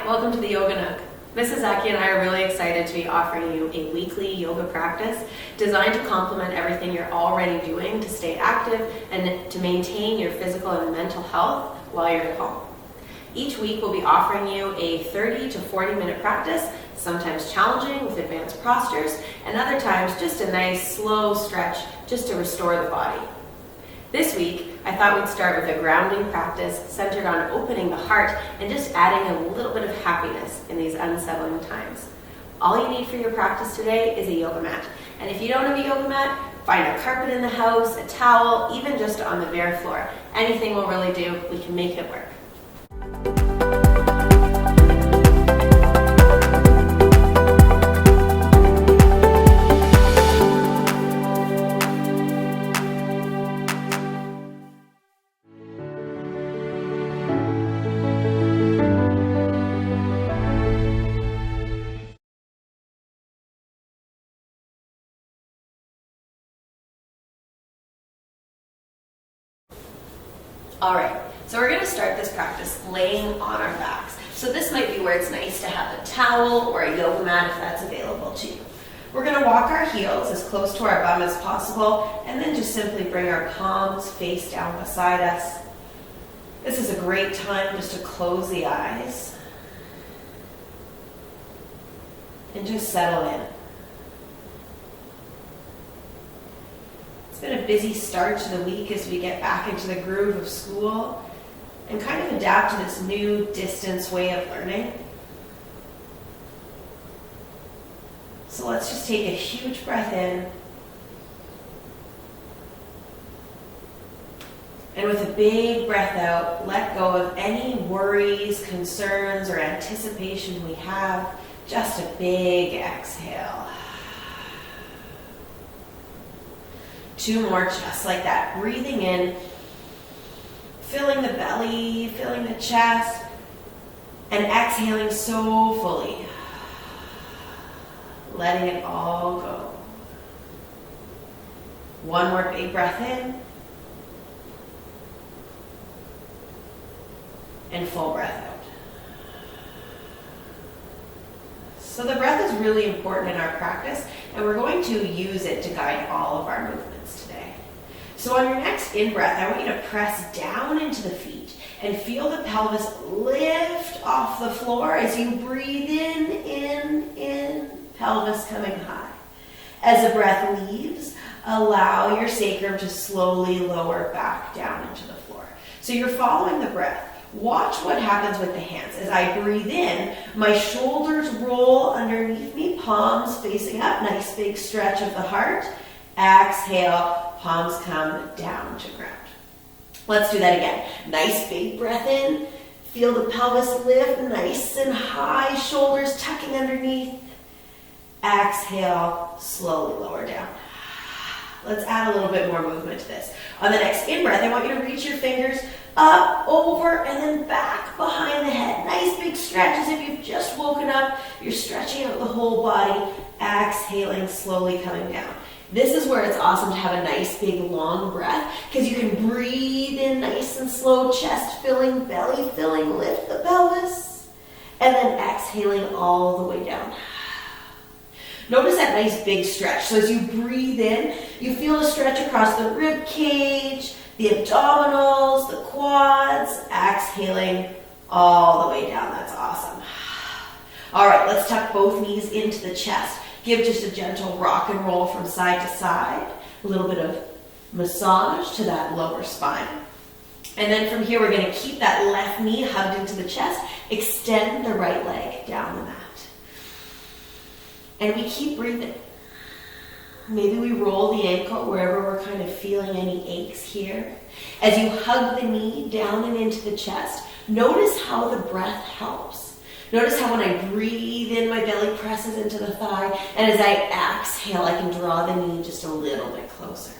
welcome to the Yoga Nook. Mrs. Aki and I are really excited to be offering you a weekly yoga practice designed to complement everything you're already doing to stay active and to maintain your physical and mental health while you're at home. Each week we'll be offering you a 30 to 40 minute practice, sometimes challenging with advanced postures, and other times just a nice slow stretch just to restore the body. This week, I thought we'd start with a grounding practice centered on opening the heart and just adding a little bit of happiness in these unsettling times. All you need for your practice today is a yoga mat. And if you don't have a yoga mat, find a carpet in the house, a towel, even just on the bare floor. Anything will really do. We can make it work. Alright, so we're going to start this practice laying on our backs. So this might be where it's nice to have a towel or a yoga mat if that's available to you. We're going to walk our heels as close to our bum as possible and then just simply bring our palms face down beside us. This is a great time just to close the eyes and just settle in. It's been a busy start to the week as we get back into the groove of school and kind of adapt to this new distance way of learning. So let's just take a huge breath in. And with a big breath out, let go of any worries, concerns, or anticipation we have. Just a big exhale. 2 more just like that. Breathing in, filling the belly, filling the chest, and exhaling so fully. Letting it all go. 1 more big breath in. And full breath out. So the breath is really important in our practice, and we're going to use it to guide all of our movements today. So on your next in-breath, I want you to press down into the feet and feel the pelvis lift off the floor as you breathe in, pelvis coming high. As the breath leaves, allow your sacrum to slowly lower back down into the floor. So you're following the breath. Watch what happens with the hands. As I breathe in, my shoulders roll underneath me, palms facing up, nice big stretch of the heart. Exhale, palms come down to ground. Let's do that again. Nice big breath in, feel the pelvis lift nice and high, shoulders tucking underneath. Exhale, slowly lower down. Let's add a little bit more movement to this. On the next in-breath, I want you to reach your fingers up, over, and then back behind the head. Nice big stretch as if you've just woken up. You're stretching out the whole body. Exhaling, slowly coming down. This is where it's awesome to have a nice big long breath because you can breathe in nice and slow, chest filling, belly filling, lift the pelvis, and then exhaling all the way down. Notice that nice big stretch. So as you breathe in, you feel a stretch across the rib cage, the abdominals, the quads, exhaling all the way down. That's awesome. All right, let's tuck both knees into the chest. Give just a gentle rock and roll from side to side. A little bit of massage to that lower spine. And then from here, we're going to keep that left knee hugged into the chest. Extend the right leg down the mat. And we keep breathing. Maybe we roll the ankle wherever we're kind of feeling any aches here. As you hug the knee down and into the chest, notice how the breath helps. Notice how when I breathe in, my belly presses into the thigh, and as I exhale, I can draw the knee just a little bit closer.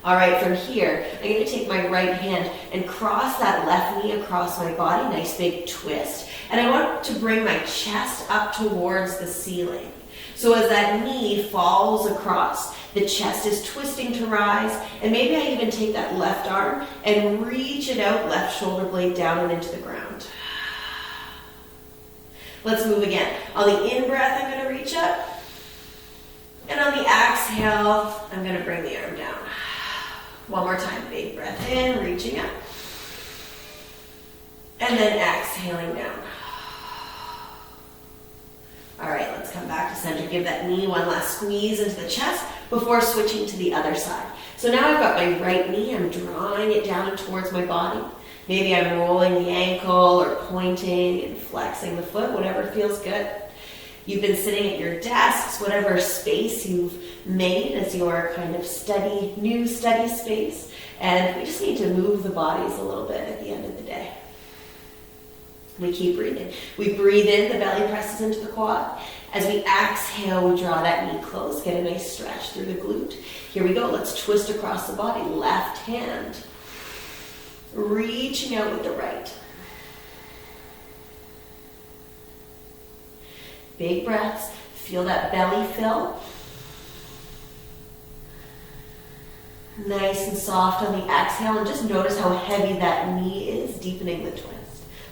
All right, from here, I'm going to take my right hand and cross that left knee across my body, nice big twist. And I want to bring my chest up towards the ceiling. So as that knee falls across, the chest is twisting to rise, and maybe I even take that left arm and reach it out, left shoulder blade down and into the ground. Let's move again. On the in-breath, I'm gonna reach up. And on the exhale, I'm gonna bring the arm down. One more time, big breath in, reaching up. And then exhaling down. All right, let's come back to center. Give that knee one last squeeze into the chest before switching to the other side. So now I've got my right knee, I'm drawing it down towards my body. Maybe I'm rolling the ankle or pointing and flexing the foot, whatever feels good. You've been sitting at your desks, whatever space you've made as your kind of new study space. And we just need to move the bodies a little bit at the end of the day. We keep breathing. We breathe in, the belly presses into the quad. As we exhale, we draw that knee close, get a nice stretch through the glute. Here we go, let's twist across the body. Left hand, reaching out with the right. Big breaths, feel that belly fill. Nice and soft on the exhale, and just notice how heavy that knee is, deepening the twist.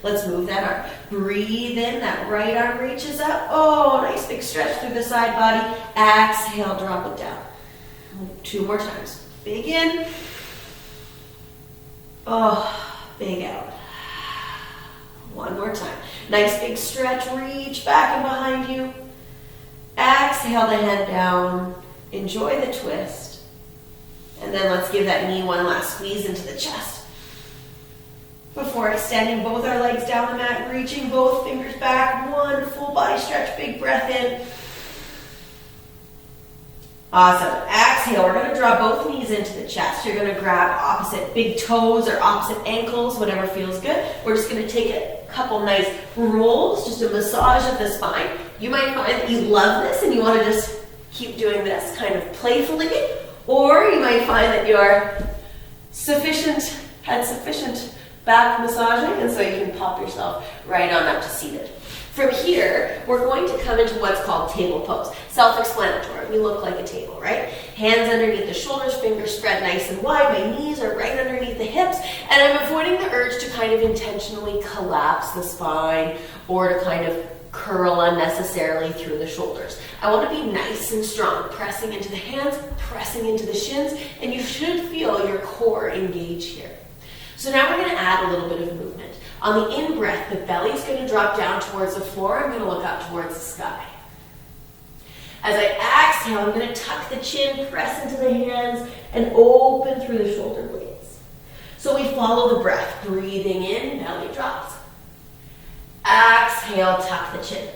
Let's move that arm. Breathe in, that right arm reaches up. Oh, nice big stretch through the side body. Exhale, drop it down. 2 more times. Big in. Oh, big out. 1 more time. Nice big stretch, reach back and behind you. Exhale the head down. Enjoy the twist. And then let's give that knee one last squeeze into the chest. Before extending both our legs down the mat, reaching both fingers back. 1 full body stretch, big breath in. Awesome. Exhale, we're going to draw both knees into the chest. You're going to grab opposite big toes or opposite ankles, whatever feels good. We're just going to take a couple nice rolls, just a massage of the spine. You might find that you love this and you want to just keep doing this kind of playfully, or you might find that you're had sufficient back massaging, and so you can pop yourself right on up to seated. From here, we're going to come into what's called table pose. Self-explanatory. We look like a table, right? Hands underneath the shoulders, fingers spread nice and wide. My knees are right underneath the hips, and I'm avoiding the urge to kind of intentionally collapse the spine or to kind of curl unnecessarily through the shoulders. I want to be nice and strong, pressing into the hands, pressing into the shins, and you should feel your core engage here. So now we're going to add a little bit of movement. On the in-breath, the belly's going to drop down towards the floor. I'm going to look up towards the sky. As I exhale, I'm going to tuck the chin, press into the hands, and open through the shoulder blades. So we follow the breath. Breathing in, belly drops. Exhale, tuck the chin.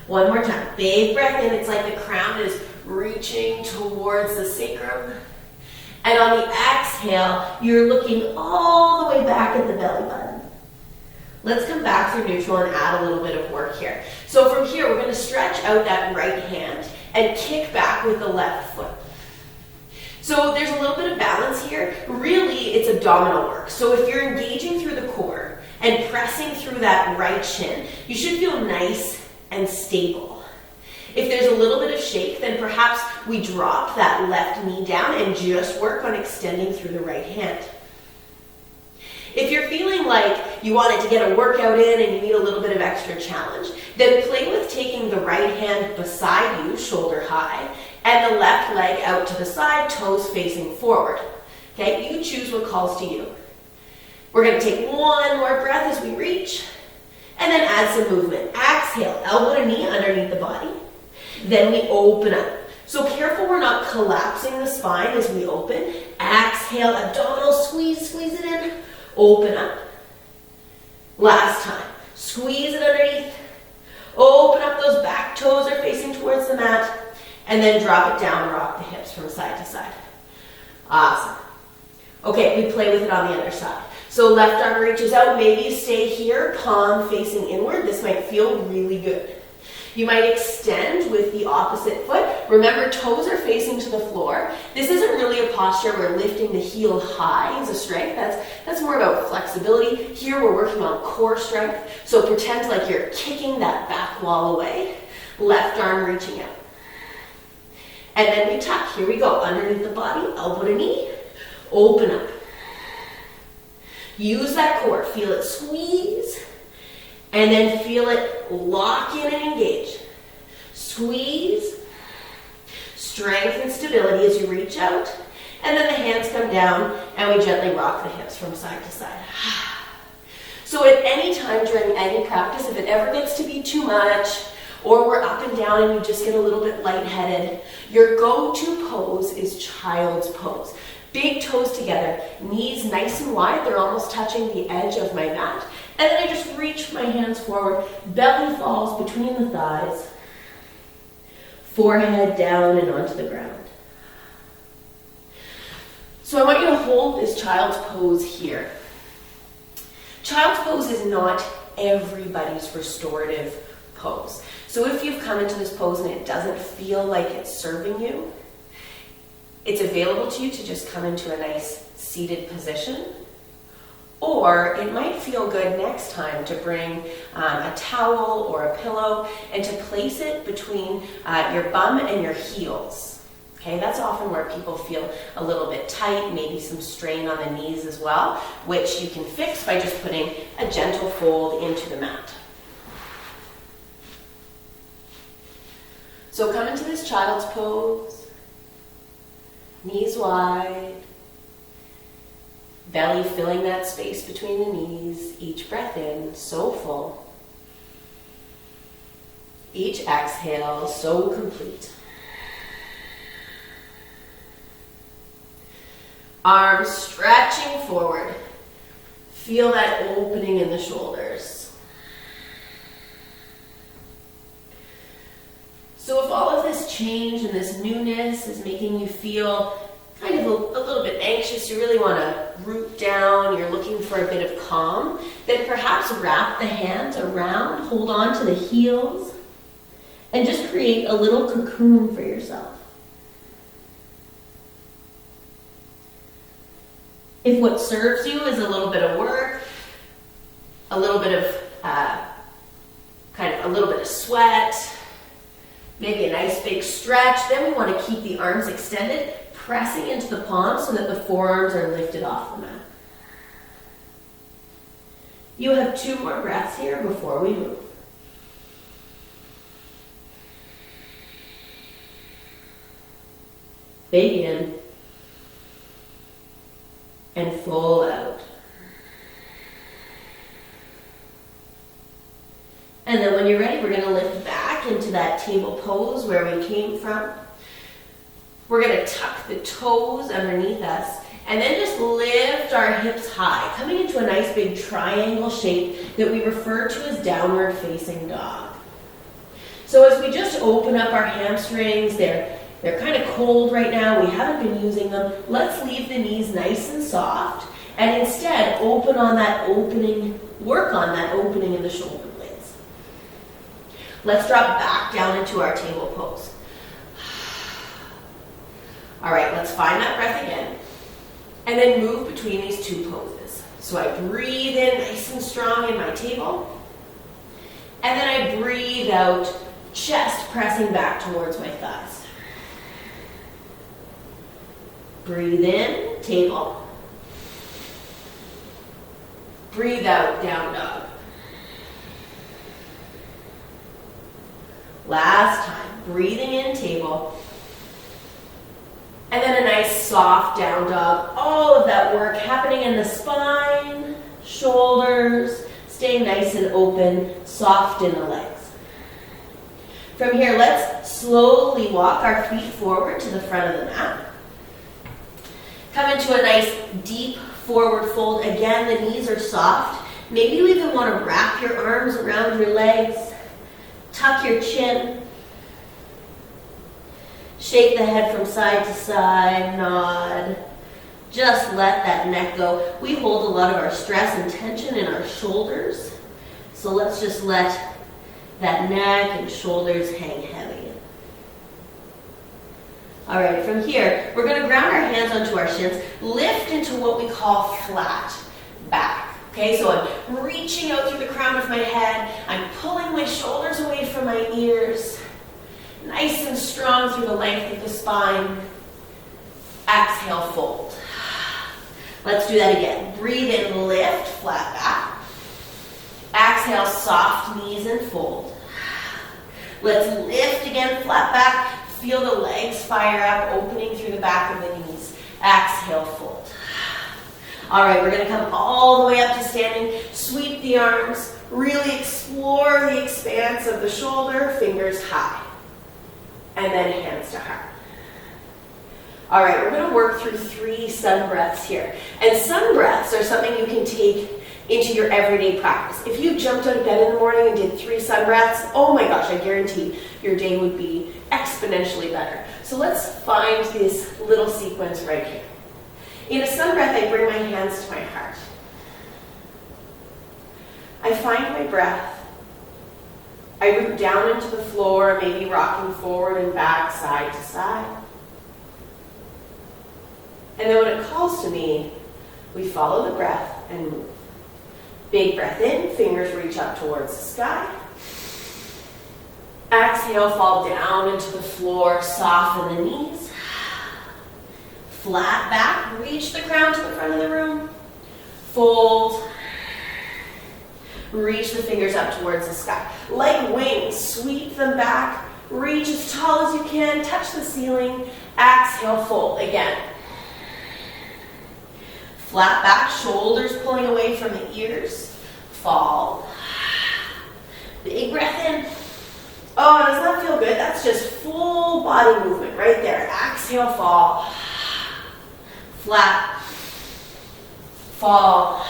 1 more time. Big breath in. It's like the crown is reaching towards the sacrum. And on the exhale, you're looking all the way back at the belly button. Let's come back through neutral and add a little bit of work here. So from here, we're going to stretch out that right hand and kick back with the left foot. So there's a little bit of balance here. Really, it's abdominal work. So if you're engaging through the core and pressing through that right shin, you should feel nice and stable. If there's a little bit of shake, then perhaps we drop that left knee down and just work on extending through the right hand. If you're feeling like you wanted to get a workout in and you need a little bit of extra challenge, then play with taking the right hand beside you, shoulder high, and the left leg out to the side, toes facing forward. Okay, you choose what calls to you. We're going to take 1 more breath as we reach, and then add some movement. Exhale, elbow to knee underneath the body. Then we open up. So careful we're not collapsing the spine as we open. Exhale, abdominal squeeze it in. Open up. Last time. Squeeze it underneath. Open up, those back toes are facing towards the mat. And then drop it down, rock the hips from side to side. Awesome. Okay, we play with it on the other side. So left arm reaches out, maybe stay here, palm facing inward. This might feel really good. You might extend with the opposite foot. Remember, toes are facing to the floor. This isn't really a posture where lifting the heel high is a strength. That's more about flexibility. Here we're working on core strength. So pretend like you're kicking that back wall away. Left arm reaching out. And then we tuck. Here we go. Underneath the body, elbow to knee. Open up. Use that core. Feel it squeeze. And then feel it lock in and engage. Squeeze. Strength and stability as you reach out. And then the hands come down and we gently rock the hips from side to side. So at any time during any practice, if it ever gets to be too much, or we're up and down and you just get a little bit lightheaded, your go-to pose is child's pose. Big toes together, knees nice and wide, they're almost touching the edge of my mat. And then I just reach my hands forward, belly falls between the thighs, forehead down and onto the ground. So I want you to hold this child's pose here. Child's pose is not everybody's restorative pose. So if you've come into this pose and it doesn't feel like it's serving you, it's available to you to just come into a nice seated position. Or it might feel good next time to bring a towel or a pillow and to place it between your bum and your heels. Okay, that's often where people feel a little bit tight, maybe some strain on the knees as well, which you can fix by just putting a gentle fold into the mat. So come into this child's pose, knees wide, belly filling that space between the knees, each breath in, so full. Each exhale, so complete. Arms stretching forward. Feel that opening in the shoulders. So if all of this change and this newness is making you feel kind of a little bit anxious, you really want to root down, you're looking for a bit of calm, then perhaps wrap the hands around, hold on to the heels, and just create a little cocoon for yourself. If what serves you is a little bit of work, a little bit of a little bit of sweat, maybe a nice big stretch, then we want to keep the arms extended, pressing into the palms so that the forearms are lifted off the mat. You have 2 more breaths here before we move. Big in and full out. And then when you're ready, we're going to lift back into that table pose where we came from. We're going to tuck the toes underneath us and then just lift our hips high, coming into a nice big triangle shape that we refer to as downward facing dog. So as we just open up our hamstrings, they're kind of cold right now. We haven't been using them. Let's leave the knees nice and soft and instead open on that opening, work on that opening in the shoulder blades. Let's drop back down into our table pose. All right, let's find that breath again. And then move between these 2 poses. So I breathe in nice and strong in my table. And then I breathe out, chest pressing back towards my thighs. Breathe in, table. Breathe out, down dog. Last time, breathing in, table. And then a nice soft down dog. All of that work happening in the spine, shoulders, staying nice and open, soft in the legs. From here, let's slowly walk our feet forward to the front of the mat. Come into a nice deep forward fold. Again, the knees are soft. Maybe you even want to wrap your arms around your legs. Tuck your chin. Shake the head from side to side, nod. Just let that neck go. We hold a lot of our stress and tension in our shoulders. So let's just let that neck and shoulders hang heavy. All right, from here, we're going to ground our hands onto our shins, lift into what we call flat back. Okay, so I'm reaching out through the crown of my head. I'm pulling my shoulders away from my ears. Nice and strong through the length of the spine. Exhale, fold. Let's do that again. Breathe in, lift, flat back. Exhale, soft Let's lift again, flat back. Feel the legs fire up, opening through the back of the knees. Exhale, fold. All right, we're gonna come all the way up to standing. Sweep the arms. Really explore the expanse of the shoulder, fingers high. And then hands to heart. All right, we're gonna work through 3 sun breaths here. And sun breaths are something you can take into your everyday practice. If you jumped out of bed in the morning and did 3 sun breaths, oh my gosh, I guarantee your day would be exponentially better. So let's find this little sequence right here. In a sun breath, I bring my hands to my heart. I find my breath. I root down into the floor, maybe rocking forward and back, side to side. And then when it calls to me, we follow the breath and move. Big breath in, fingers reach up towards the sky. Exhale, fall down into the floor, soften the knees. Flat back, reach the crown to the front of the room. Fold. Reach the fingers up towards the sky. Like wings, sweep them back. Reach as tall as you can, touch the ceiling. Exhale, fold again. Flat back, shoulders pulling away from the ears. Fall. Big breath in. Oh, does that feel good? That's just full body movement right there. Exhale, fall. Flat. Fall.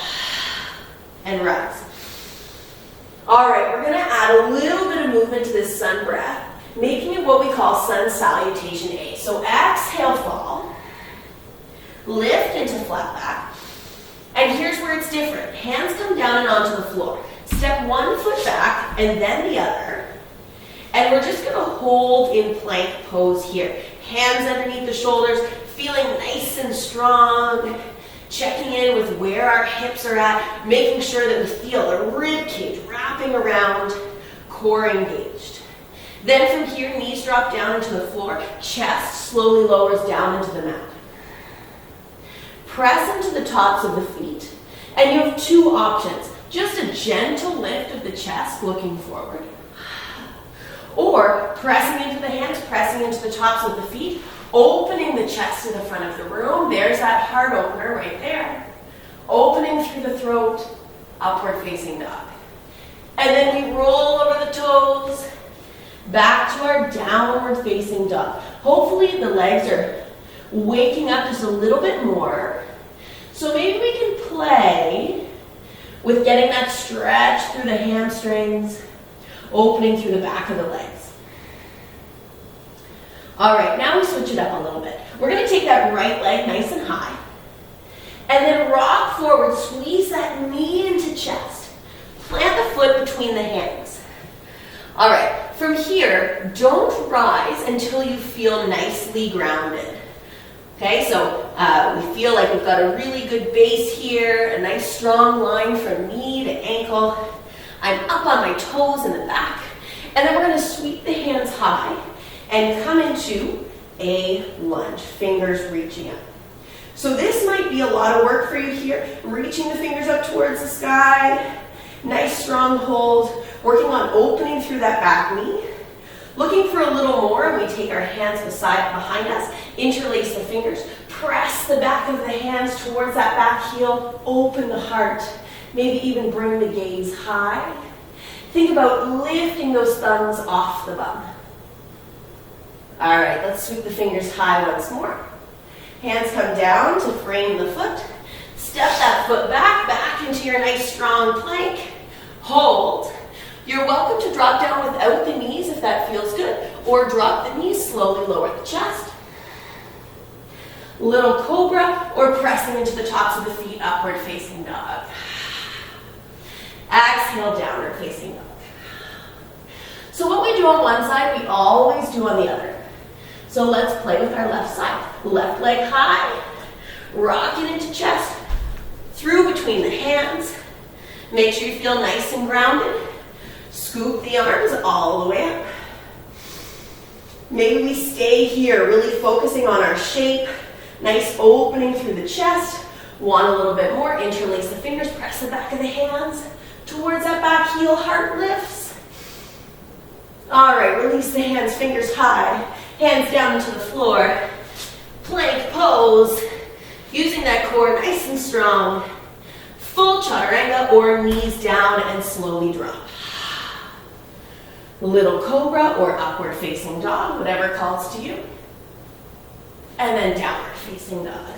And rise. All right, we're going to add a little bit of movement to this sun breath, making it what we call sun salutation A. So exhale, fall. Lift into flat back. And here's where it's different. Hands come down and onto the floor. Step 1 foot back and then the other. And we're just going to hold in plank pose here. Hands underneath the shoulders, feeling nice and strong. Checking in with where our hips are at, making sure that we feel the rib cage wrapping around, core engaged. Then from here, knees drop down into the floor, chest slowly lowers down into the mat. Press into the tops of the feet, and you have 2 options. Just a gentle lift of the chest, looking forward. Or pressing into the hands, pressing into the tops of the feet, opening the chest to the front of the room. There's that heart opener right there. Opening through the throat, upward facing dog. And then we roll over the toes, back to our downward facing dog. Hopefully the legs are waking up just a little bit more. So maybe we can play with getting that stretch through the hamstrings, opening through the back of the legs. All right, now we switch it up a little bit. We're going to take that right leg nice and high, and then rock forward, squeeze that knee into chest. Plant the foot between the hands. All right, from here, don't rise until you feel nicely grounded. Okay, so we feel like we've got a really good base here, a nice strong line from knee to ankle. I'm up on my toes in the back, and then we're going to sweep the hands high and come into a lunge, fingers reaching up. So this might be a lot of work for you here, reaching the fingers up towards the sky, nice strong hold, working on opening through that back knee. Looking for a little more, we take our hands behind us, interlace the fingers, press the back of the hands towards that back heel, open the heart, maybe even bring the gaze high. Think about lifting those thumbs off the bum. All right, let's sweep the fingers high once more. Hands come down to frame the foot. Step that foot back into your nice strong plank. Hold. You're welcome to drop down without the knees if that feels good, or drop the knees, slowly lower the chest. Little cobra, or pressing into the tops of the feet, upward facing dog. Exhale, downward facing dog. So what we do on one side, we always do on the other. So let's play with our left side. Left leg high, rock it into chest, through between the hands. Make sure you feel nice and grounded. Scoop the arms all the way up. Maybe we stay here, really focusing on our shape. Nice opening through the chest. Want a little bit more, interlace the fingers, press the back of the hands towards that back heel, heart lifts. All right, release the hands, fingers high, hands down into the floor. Plank pose, using that core nice and strong. Full chaturanga or knees down and slowly drop. Little cobra or upward facing dog, whatever calls to you. And then downward facing dog.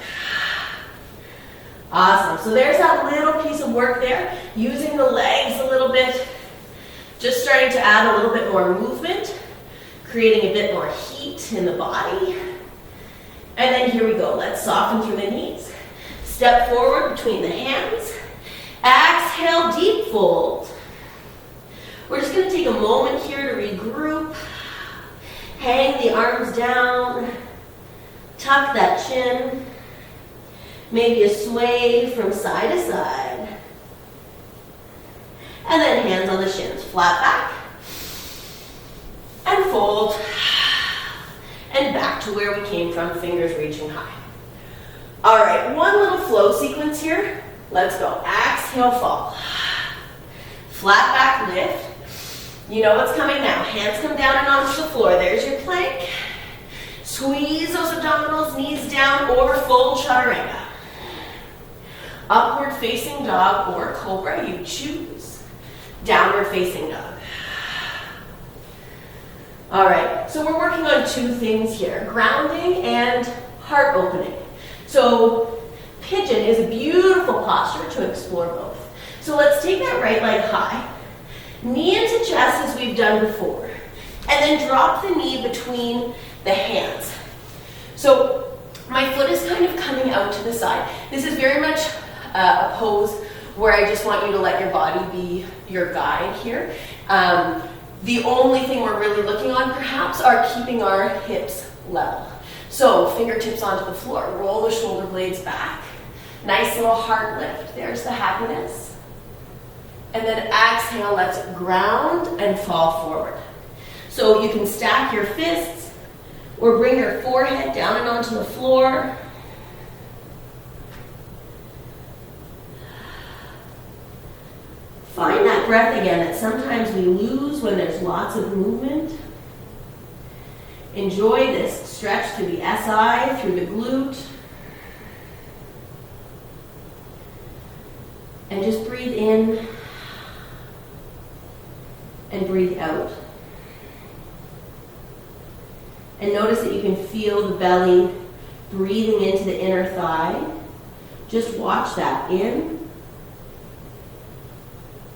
Awesome, so there's that little piece of work there, using the legs a little bit, just starting to add a little bit more movement, creating a bit more heat in the body. And then here we go, let's soften through the knees. Step forward between the hands. Exhale, deep fold. We're just going to take a moment here to regroup. Hang the arms down. Tuck that chin. Maybe a sway from side to side. And then hands on the shins. Flat back. And fold. And back to where we came from, fingers reaching high. All right, one little flow sequence here. Let's go. Exhale, fall. Flat back lift. You know what's coming now. Hands come down and onto the floor. There's your plank. Squeeze those abdominals, knees down, or full chaturanga. Upward facing dog or cobra, you choose. Downward facing dog. All right, so we're working on two things here, grounding and heart opening. So pigeon is a beautiful posture to explore both. So let's take that right leg high, knee into chest as we've done before, and then drop the knee between the hands. So my foot is kind of coming out to the side. This is very much a pose where I just want you to let your body be your guide here. The only thing we're really looking on perhaps are keeping our hips level. So fingertips onto the floor, roll the shoulder blades back. Nice little heart lift, there's the happiness. And then exhale, let's ground and fall forward. So you can stack your fists or bring your forehead down and onto the floor. Find that breath again that sometimes we lose when there's lots of movement. Enjoy this stretch through the SI, through the glute. And just breathe in and breathe out. And notice that you can feel the belly breathing into the inner thigh. Just watch that in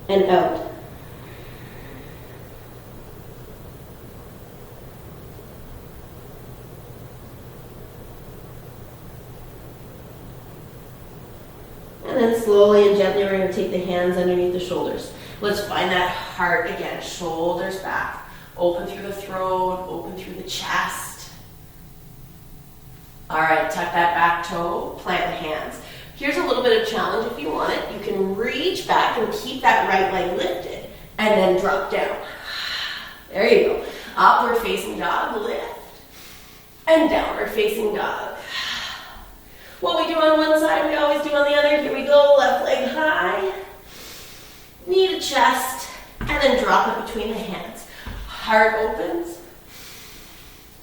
and out. And then slowly and gently we're going to take the hands underneath the shoulders. Let's find that heart again, shoulders back. Open through the throat, open through the chest. All right, tuck that back toe, plant the hands. Here's a little bit of challenge if you want it. You can reach back and keep that right leg lifted and then drop down. There you go. Upward facing dog, lift. And downward facing dog. What we do on one side, we always do on the other. Here we go, left leg high. Knee to chest, and then drop it between the hands. Heart opens.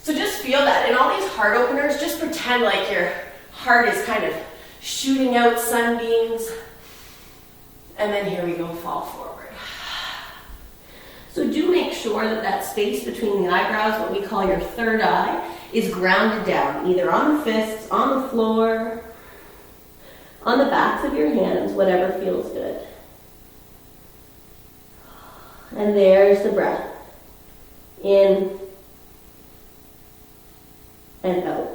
So just feel that. In all these heart openers, just pretend like your heart is kind of shooting out sunbeams. And then here we go, fall forward. So do make sure that that space between the eyebrows, what we call your third eye, is grounded down, either on the fists, on the floor, on the backs of your hands, whatever feels good. And there's the breath. In and out.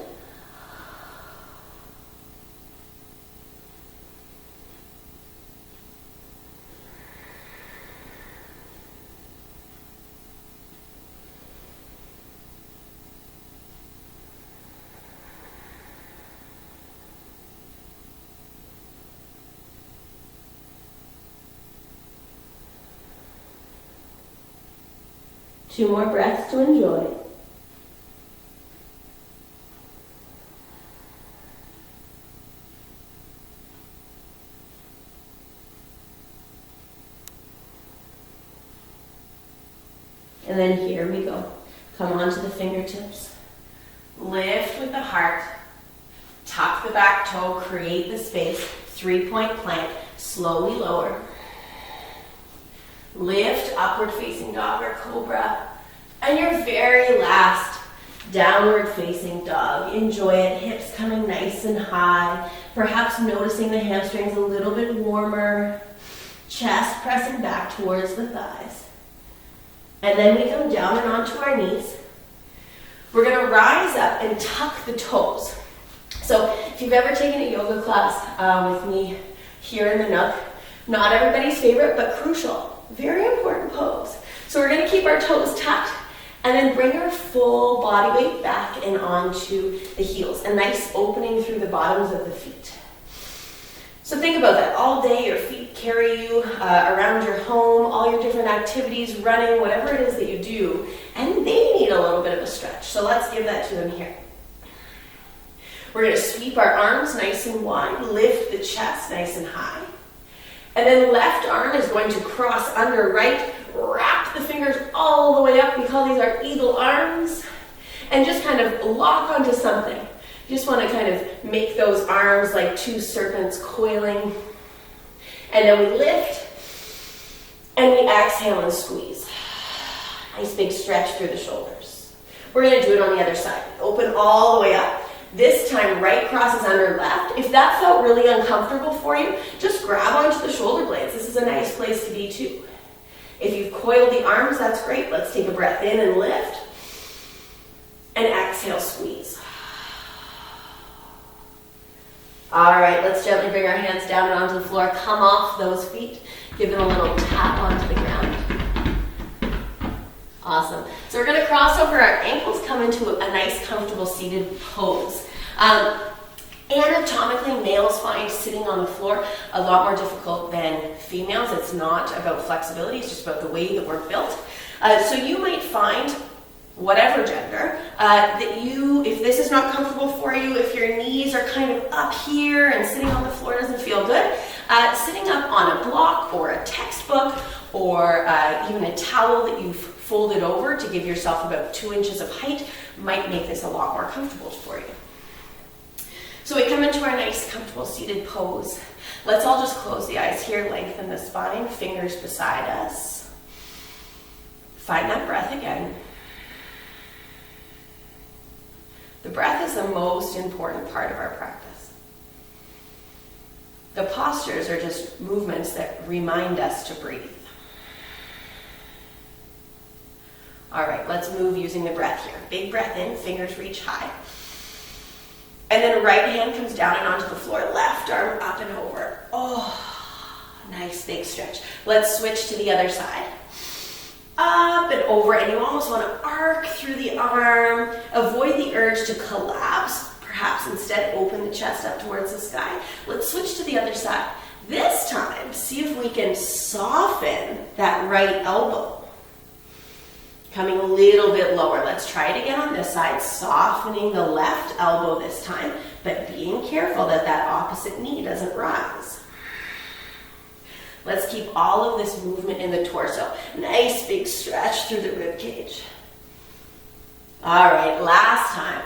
Two more breaths to enjoy. And then here we go. Come onto the fingertips. Lift with the heart. Tuck the back toe, create the space. 3-point plank, slowly lower. Lift, upward facing dog or cobra. And your very last downward facing dog. Enjoy it, hips coming nice and high. Perhaps noticing the hamstrings a little bit warmer. Chest pressing back towards the thighs. And then we come down and onto our knees. We're gonna rise up and tuck the toes. So if you've ever taken a yoga class with me here in the Nook, not everybody's favorite, but crucial, very important pose. So we're gonna keep our toes tucked and then bring our full body weight back and onto the heels. A nice opening through the bottoms of the feet. So think about that. All day your feet carry you around your home, all your different activities, running, whatever it is that you do, and they need a little bit of a stretch. So let's give that to them here. We're going to sweep our arms nice and wide, lift the chest nice and high. And then left arm is going to cross under right, wrap the fingers all the way up. We call these our eagle arms. And just kind of lock onto something. You just want to kind of make those arms like two serpents coiling. And then we lift. And we exhale and squeeze. Nice big stretch through the shoulders. We're going to do it on the other side. Open all the way up. This time, right crosses under left. If that felt really uncomfortable for you, just grab onto the shoulder blades. This is a nice place to be too. If you've coiled the arms, that's great. Let's take a breath in and lift. And exhale, squeeze. All right, let's gently bring our hands down and onto the floor. Come off those feet. Give them a little tap onto the ground. Awesome. So we're going to cross over our ankles, come into a nice, comfortable seated pose. Anatomically, males find sitting on the floor a lot more difficult than females. It's not about flexibility, it's just about the way that we're built. So you might find, whatever gender, that if this is not comfortable for you, if your knees are kind of up here and sitting on the floor doesn't feel good, sitting up on a block or a textbook or even a towel that you've folded over to give yourself about 2 inches of height might make this a lot more comfortable for you. So we come into our nice, comfortable seated pose. Let's all just close the eyes here, lengthen the spine, fingers beside us. Find that breath again. The breath is the most important part of our practice. The postures are just movements that remind us to breathe. All right, let's move using the breath here. Big breath in, fingers reach high. And then right hand comes down and onto the floor, left arm up and over. Oh, nice big stretch. Let's switch to the other side. Up and over, and you almost want to arc through the arm. Avoid the urge to collapse. Perhaps instead open the chest up towards the sky. Let's switch to the other side. This time, see if we can soften that right elbow. Coming a little bit lower. Let's try it again on this side, softening the left elbow this time, but being careful that that opposite knee doesn't rise. Let's keep all of this movement in the torso. Nice big stretch through the rib cage. All right, last time.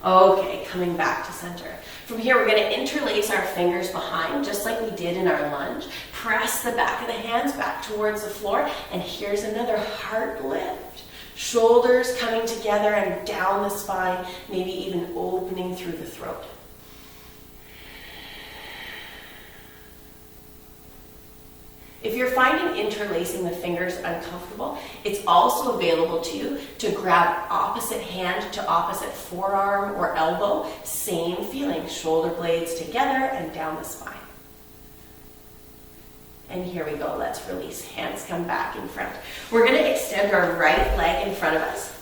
Okay, coming back to center. From here, we're going to interlace our fingers behind, just like we did in our lunge. Press the back of the hands back towards the floor, and here's another heart lift. Shoulders coming together and down the spine, maybe even opening through the throat. If you're finding interlacing the fingers uncomfortable, it's also available to you to grab opposite hand to opposite forearm or elbow. Same feeling, shoulder blades together and down the spine. And here we go, let's release. Hands come back in front. We're going to extend our right leg in front of us.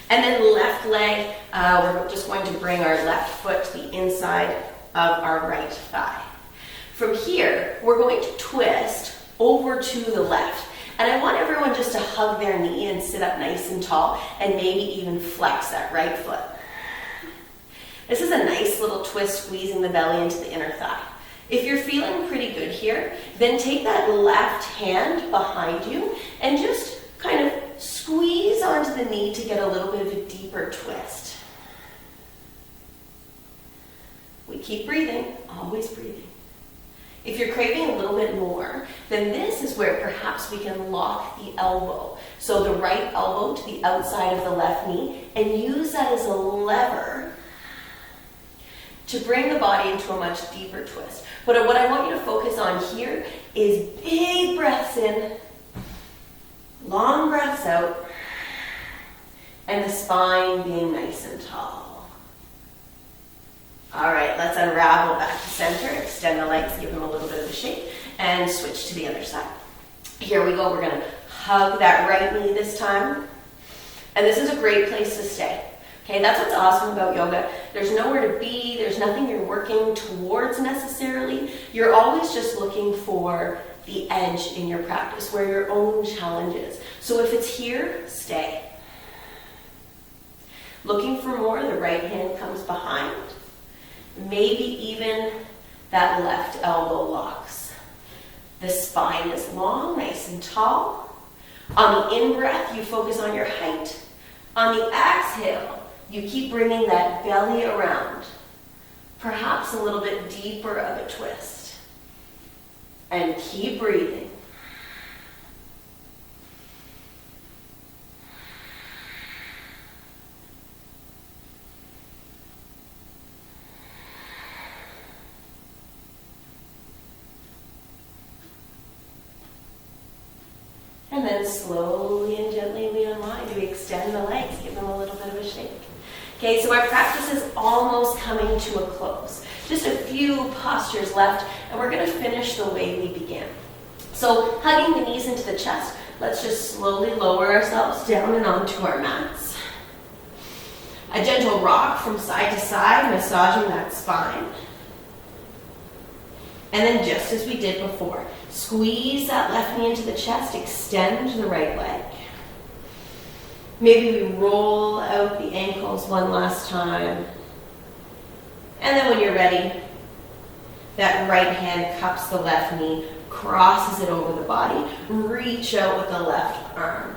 And then left leg, we're just going to bring our left foot to the inside of our right thigh. From here, we're going to twist over to the left. And I want everyone just to hug their knee and sit up nice and tall and maybe even flex that right foot. This is a nice little twist, squeezing the belly into the inner thigh. If you're feeling pretty good here, then take that left hand behind you and just kind of squeeze onto the knee to get a little bit of a deeper twist. We keep breathing, always breathing. If you're craving a little bit more, then this is where perhaps we can lock the elbow. So the right elbow to the outside of the left knee and use that as a lever to bring the body into a much deeper twist. But what I want you to focus on here is big breaths in, long breaths out, and the spine being nice and tall. All right, let's unravel back to center, extend the legs, give them a little bit of a shake, and switch to the other side. Here we go, we're gonna hug that right knee this time. And this is a great place to stay. Okay, that's what's awesome about yoga. There's nowhere to be, there's nothing you're working towards necessarily. You're always just looking for the edge in your practice, where your own challenge is. So if it's here, stay. Looking for more, the right hand comes behind. Maybe even that left elbow locks. The spine is long, nice and tall. On the in-breath, you focus on your height. On the exhale, you keep bringing that belly around. Perhaps a little bit deeper of a twist. And keep breathing. And then slowly and gently we unwind. We extend the legs, give them a little bit of a shake. Okay, so our practice is almost coming to a close. Just a few postures left, and we're going to finish the way we began. So hugging the knees into the chest, let's just slowly lower ourselves down and onto our mats. A gentle rock from side to side, massaging that spine. And then just as we did before, squeeze that left knee into the chest, extend the right leg. Maybe we roll out the ankles one last time. And then when you're ready, that right hand cups the left knee, crosses it over the body, reach out with the left arm.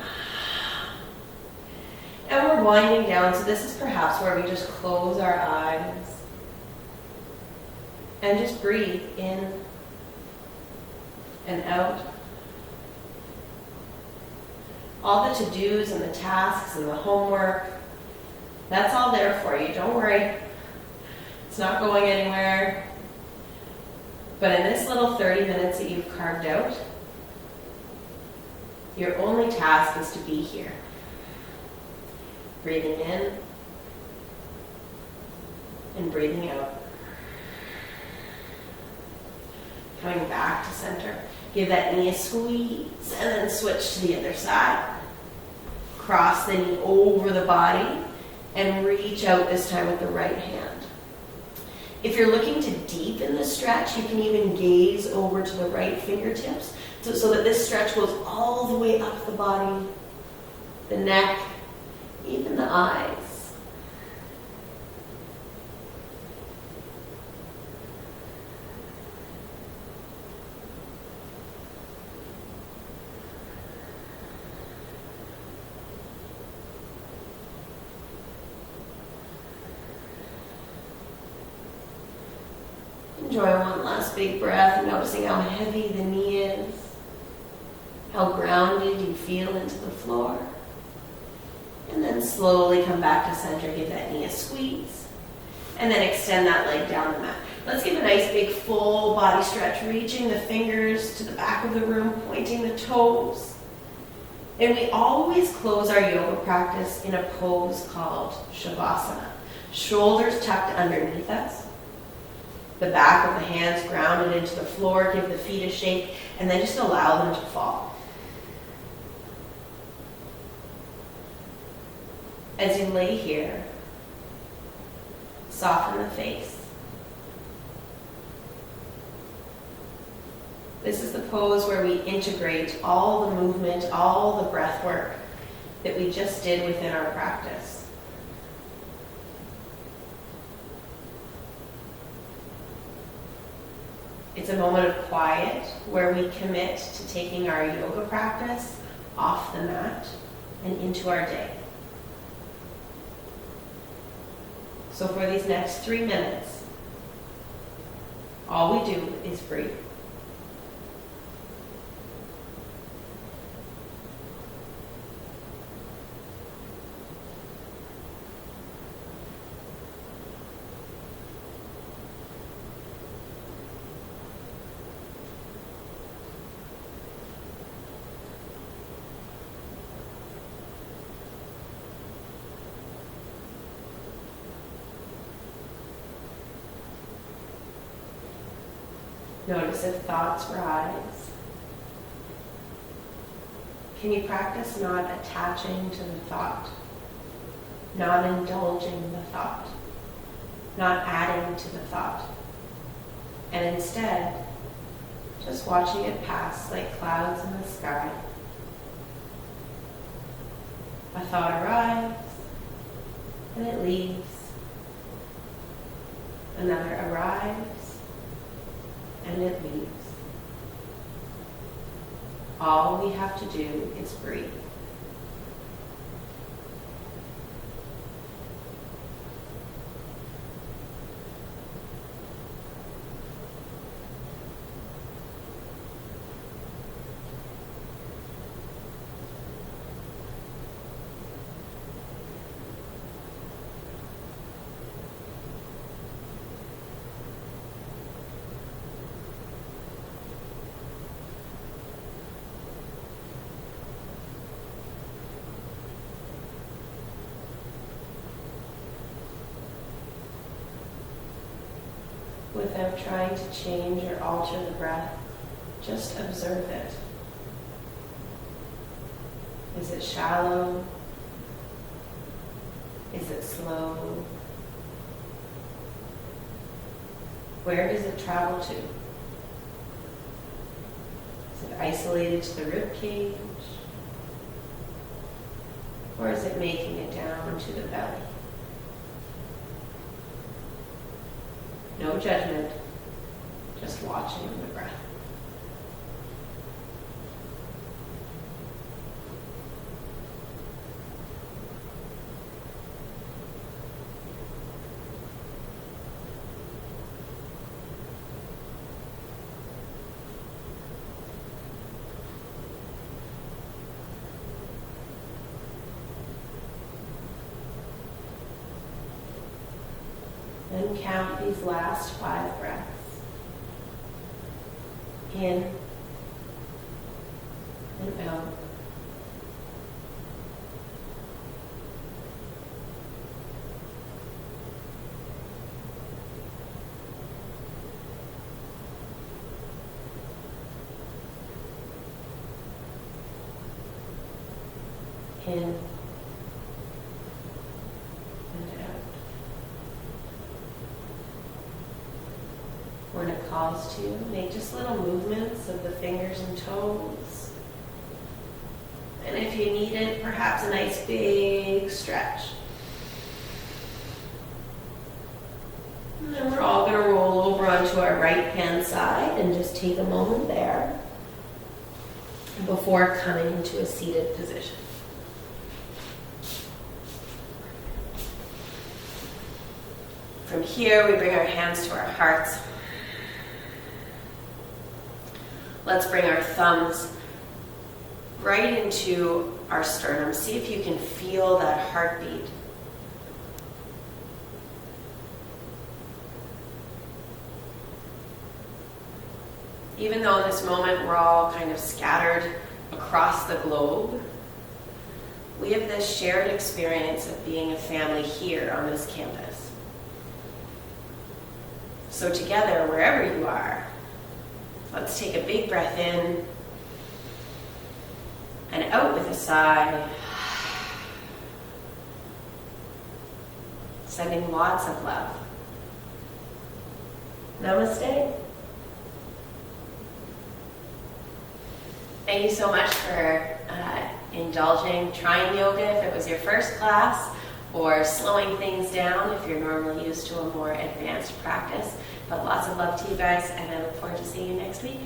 And we're winding down, so this is perhaps where we just close our eyes. And just breathe in and out. All the to-dos and the tasks and the homework, that's all there for you. Don't worry. It's not going anywhere. But in this little 30 minutes that you've carved out, your only task is to be here. Breathing in and breathing out. Coming back to center. Give that knee a squeeze and then switch to the other side. Cross the knee over the body and reach out this time with the right hand. If you're looking to deepen the stretch, you can even gaze over to the right fingertips so that this stretch goes all the way up the body, the neck, even the eyes. Enjoy one last big breath, noticing how heavy the knee is, how grounded you feel into the floor. And then slowly come back to center, give that knee a squeeze, and then extend that leg down the mat. Let's give a nice big full body stretch, reaching the fingers to the back of the room, pointing the toes. And we always close our yoga practice in a pose called Shavasana. Shoulders tucked underneath us. The back of the hands grounded into the floor, give the feet a shake, and then just allow them to fall. As you lay here, soften the face. This is the pose where we integrate all the movement, all the breath work that we just did within our practice. It's a moment of quiet where we commit to taking our yoga practice off the mat and into our day. So for these next 3 minutes, all we do is breathe. Notice if thoughts rise. Can you practice not attaching to the thought, not indulging the thought, not adding to the thought, and instead just watching it pass like clouds in the sky? A thought arrives and it leaves. Another arrives and it leaves. All we have to do is breathe. Without trying to change or alter the breath, just observe it. Is it shallow? Is it slow? Where does it travel to? Is it isolated to the rib cage? Or is it making it down to the belly? No judgment, just watching the breath. Then count these last 5 breaths. In and out. In and out. When it calls to, make just little movements of the fingers and toes. And if you need it, perhaps a nice big stretch. And then we're all going to roll over onto our right hand side and just take a moment there before coming into a seated position. From here, we bring our hands to our hearts. Let's bring our thumbs right into our sternum. See if you can feel that heartbeat. Even though in this moment we're all kind of scattered across the globe, we have this shared experience of being a family here on this campus. So together, wherever you are, let's take a big breath in and out with a sigh, sending lots of love. Namaste. Thank you so much for indulging, trying yoga if it was your first class, or slowing things down if you're normally used to a more advanced practice. But lots of love to you guys, and I look forward to seeing you next week.